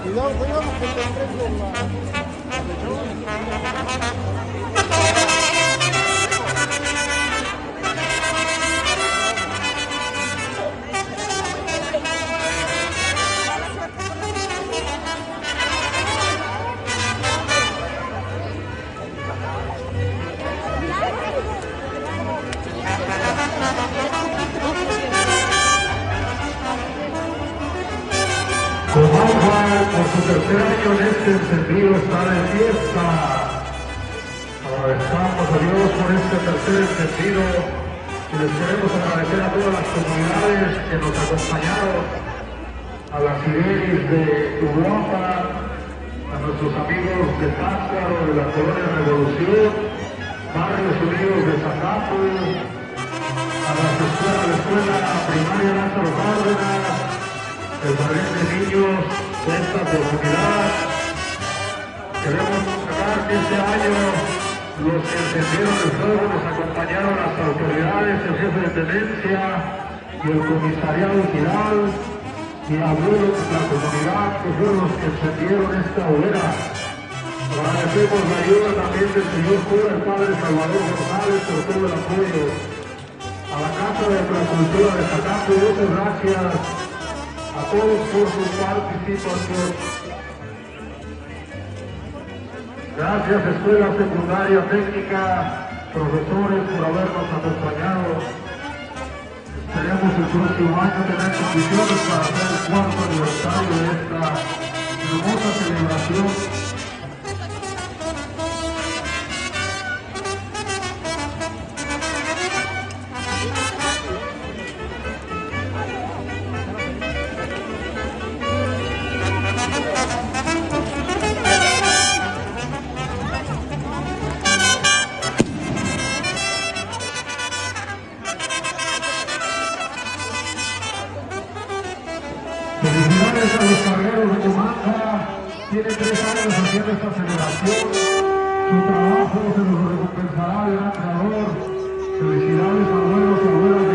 Cuidado que te traigo Por su tercer año en este encendido está de fiesta. Agradecemos a Dios por este tercer encendido y les queremos agradecer a todas las comunidades que nos acompañaron, a las Iberis de Uruapa, a nuestros amigos de Pátzcuaro, de la Colonia Revolución, Barrios Unidos de Zacapu, a la escuela primaria Lázaro Cárdenas, el jardín de niños de esta comunidad. Queremos recordar que este año los que encendieron el fuego nos acompañaron las autoridades, el jefe de tenencia y el comisariado general y abuelos de la comunidad, que fueron los que encendieron esta hoguera. Agradecemos la ayuda también del señor cura, el padre Salvador González, por todo el apoyo. A la Casa de Agricultura de Zacapu, muchas gracias a todos por su participación. Gracias Escuela Secundaria Técnica, profesores por habernos acompañado. Esperemos el próximo año tener condiciones para hacer el cuarto aniversario de esta hermosa celebración. Felicidades a los carreros de Comanda, tienen 3 años haciendo esta celebración, su trabajo se los recompensará de gran calor. Felicidades a abuelos y abuelas